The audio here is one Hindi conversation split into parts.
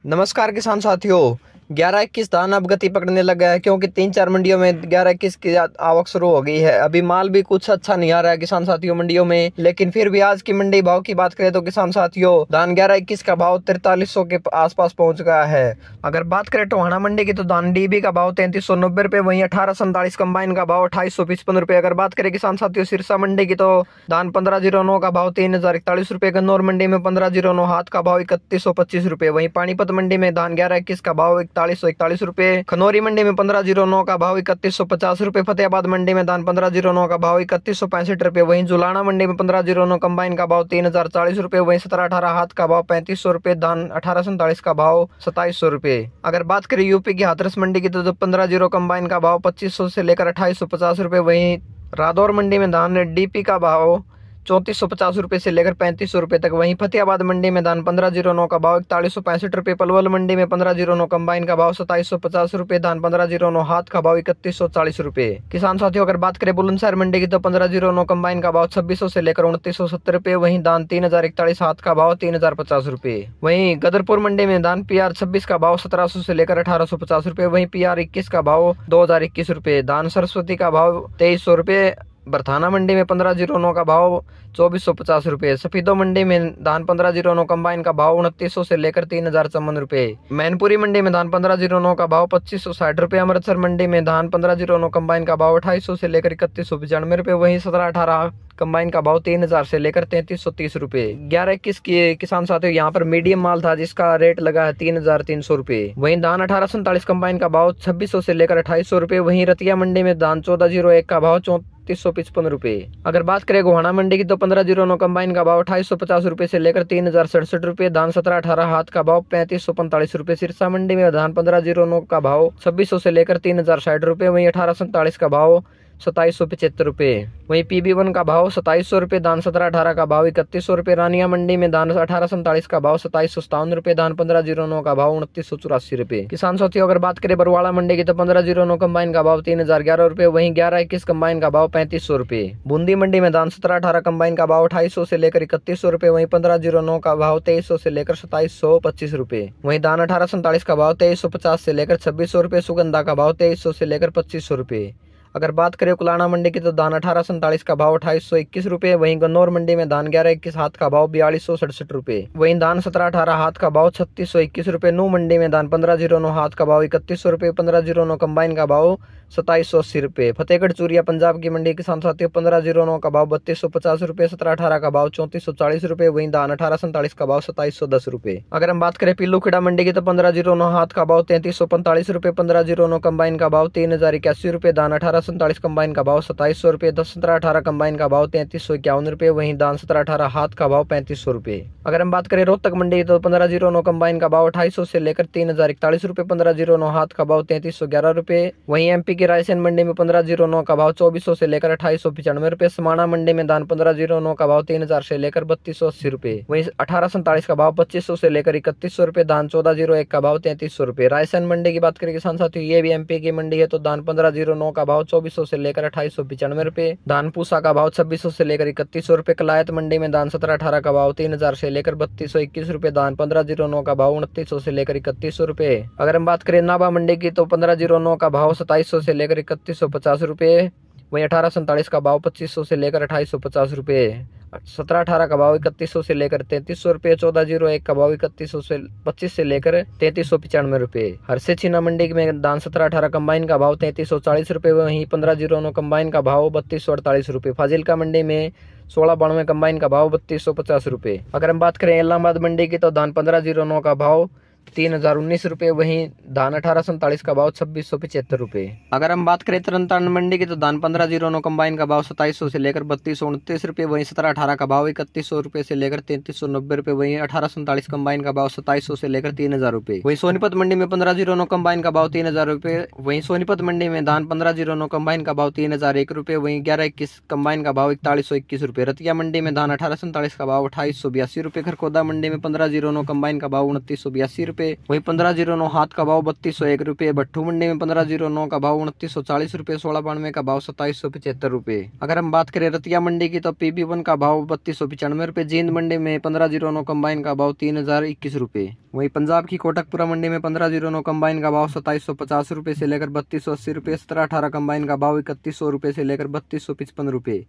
नमस्कार किसान साथियों। 11-21 धान अब गति पकड़ने लगा है क्योंकि 3-4 मंडियों में 11-21 की आवक शुरू हो गई है। अभी माल भी कुछ अच्छा नहीं आ रहा है किसान साथियों मंडियों में, लेकिन फिर भी आज की मंडी भाव की बात करें तो किसान साथियों धान 11-21 का भाव 4300 के आसपास पहुंच गया है। अगर बात करें टोहाना मंडी की तो धान डीबी का भाव 3390 रुपए, वहीं 1847 कंबाइन का भाव 2855 रुपए। अगर बात करें किसान साथियों सिरसा मंडी की तो धान 1509 का भाव 3041 रुपए, गन्नौर मंडी में 1509 हाथ का भाव 3125 रुपए, वहीं पानीपत मंडी में धान 11-21 का भाव 4141 रुपए, खनौरी मंडी में 1509 का भाव 3150 रुपए, फतेहाबाद मंडी में धान 1509 का भाव 3165 रुपए, वहीं जुलाना मंडी में 1509 कंबाइन का भाव 3040 रुपए, वहीं 17-18 हाथ का भाव 3500 रुपए, धान 1847 का भाव 2700 रुपए। अगर बात करें यूपी की हाथरस मंडी की तो 15-0 कंबाइन का भाव 2500 से लेकर 2850 रुपए, वहीं रादौर मंडी में धान डीपी का भाव 3450 रुपए से लेकर 3500 रुपए तक, वहीं फतेहाबाद मंडी में धान 1509 का भाव 4165 रुपए, पलवल मंडी में 1509 कंबाइन का भाव 2750 रुपए, धान 1509 हाथ का भाव 3140 रुपए। किसान साथियों अगर बात करें बुलंदशहर मंडी की तो 1509 कंबाइन का भाव 2600 से लेकर 2970 रुपए, वहीं धान 3041 हाथ का भाव 3050 रुपए, वहीं गदरपुर मंडी में धान PR 26 का भाव 1700 से लेकर 1850 रुपए, वहीं PR 21 का भाव 2021 रुपए, धान सरस्वती का भाव 2300 रुपए, बरथाना मंडी में 1509 का भाव 2450 रुपए, सफीदो मंडी में धान 1509 कंबाइन का भाव 2900 से लेकर 3054 रुपए, मैनपुरी मंडी में धान 1509 का भाव 2560 रुपए, अमृतसर मंडी में धान 1509 कंबाइन का भाव 2800 से लेकर 3195 रुपए, वहीं 17-18 कंबाइन का भाव 3000 से लेकर 3330 रुपए। 11-21 की किसान साथियों यहाँ पर मीडियम माल था जिसका रेट लगा है 3300 रुपए, वहीं धान 1847 कंबाइन का भाव 2600 से लेकर 2800 रुपए, वहीं रतिया मंडी में धान 1401 का भाव 3455 रुपए। अगर बात करें गोहाना मंडी की तो 1509 कंबाइन का भाव 2850 रुपए से लेकर 3067 रुपए, धान 17-18 हाथ का भाव 3545 रुपए, सिरसा मंडी में धान 1509 का भाव 2600 से लेकर 3060 रुपए, वहीं 1847 का भाव 2775 रुपए, वहीं PB1 का भाव 2700 रुपए, धान 17-18 का भाव 3100 रुपए, रानिया मंडी में धान 1847 का भाव 2757 रुपए, धान 1509 का भाव 2984 रुपए। किसान साथियों अगर बात करें बरवाड़ा मंडी की तो 1509 कंबाइन का भाव 3011 रुपए, वहीं 11-21 कंबाइन का भाव 3500 रुपए, बूंदी मंडी में धान 17-18 कंबाइन का भाव 2800 से लेकर 3100 रुपए, वहीं 1509 का भाव 2300 से लेकर 2725 रुपए, वहीं धान 1847 का भाव 2350 से लेकर 2600 रुपए, सुगंधा का भाव 2300 से लेकर 2500 रुपए। अगर बात करें कुलाना मंडी की तो धान 1847 का भाव 2821 रुपए, वहीं गन्नौर मंडी में धान 11-21 हाथ का भाव 4267 रुपए, वहीं धान 17-18 हाथ का भाव 3621 रुपए, नू मंडी में धान 1509 हाथ का भाव 3100 रुपए, 1509 कंबाइन का भाव 2780 रुपए, फतेहगढ़ चूरिया पंजाब की मंडी किसान साथियों 1509 का भाव 3250 रुपए, 17-18 का भाव 3440 रुपए, वहीं धान 1847 का भाव 2710 रुपए। अगर हम बात करें पीलूखेड़ा मंडी की तो 1509 हाथ का भाव 3345 रुपए, 1509 कंबाइन का भाव 3081 रुपए, धान 1847 कंबाइन का भाव 2700 रुपए, 17-18 कंबाइन का भाव 3351 रुपए, वहीं धान 17-18 हाथ का भाव 3500 रुपए। अगर हम बात करें रोहतक मंडी तो 1509 कंबाइन का भाव 2800 से लेकर 3041 रुपए, 1509 हाथ का भाव 3311 रुपए, वहीं MP की रायसेन मंडी में 1509 का भाव 2400 से लेकर 2895 रुपए, समाना मंडी में धान 1509 का भाव 3000 से लेकर 3280 रुपए, वहीं 1847 का भाव 2500 से लेकर 3100 रुपए, धान 1401 का भाव 3300 रुपए। रायसेन मंडी की बात करें किसान साथियों ये भी MP की मंडी है तो धान 1509 का भाव 2400 से लेकर 2895 रुपए, धान पूसा का भाव 2600 से लेकर 3100 रुपए, कलायत मंडी में धान 17-18 का भाव 3000 से लेकर 3221 रुपए, धान 1509 का भाव 2900 से लेकर 3100 रुपए। अगर हम बात करें नाभा मंडी की तो 1509 का भाव 2700 से लेकर 3150 रुपए, वहीं 1847 का भाव 2500 से लेकर 2850 रुपए, 17-18 का भाव 3100 से लेकर 3300 रुपए, 1401 का भाव 3100 से 25 से लेकर 3395 रुपए। हरसे छीना मंडी में धान 17-18 कंबाइन का भाव 3340 रुपए, वहीं 1509 कंबाइन का भाव 3248 रुपए, फाजिल्का मंडी में 1692 कंबाइन का भाव 3250 रुपए। अगर हम बात करें इलाहाबाद मंडी की तो धान 1509 का भाव 3019 रुपए, वहीं धान 1847 का भाव 2675 रुपए। अगर हम बात करें तरनतारण मंडी की तो धान 1509 कंबाइन का भाव 2700 से लेकर 3229 रुपए, वहीं 17-18 का भाव 3100 रुपए से लेकर 3390 रुपए, वहीं 1847 कंबाइन का भाव 2700 से लेकर 3000 रुपए, वहीं सोनीपत मंडी में 1509 कंबाइन का भाव 3000 रुपए, वहीं सोनीपत मंडी में धान 1509 कंबाइन का भाव 3001 रुपए, वहीं 11-21 कंबाइन का भाव 4121 रुपए, रतिया मंडी में धान 1847 का भाव 2882 रुपए, खरखोदा मंडी में 1509 कंबाइन का भाव 2982 रुपए, रुपये। वही 1509 हाथ का भाव 3201 रुपये। भट्टू मंडी में 1509 का भाव 2940 रुपये। 1692 का भाव 2775 रुपये। अगर हम बात करें रतिया मंडी की तो PB1 का भाव 3295 रुपये। जींद मंडी में 1509 कंबाइन का भाव 3021 रुपये। वही पंजाब की कोटकपुरा मंडी में 1509 कंबाइन का भाव 2750 रुपये से लेकर 3280 रुपये। 1718 कंबाइन का भाव 3100 रुपये से लेकर 3255 रुपये।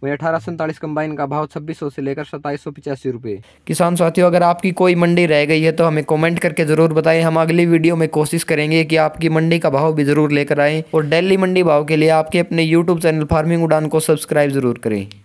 वही 1847 कंबाइन का भाव 2600 से लेकर 2785 रुपये। किसान साथियों, अगर आपकी कोई मंडी रह गई है तो हमें कमेंट करके जरूर बताएं। हम अगली वीडियो में कोशिश करेंगे कि आपकी मंडी का भाव भी जरूर लेकर आएं। और डेली मंडी भाव के लिए आपके अपने यूट्यूब चैनल फार्मिंग उड़ान को सब्सक्राइब जरूर करें।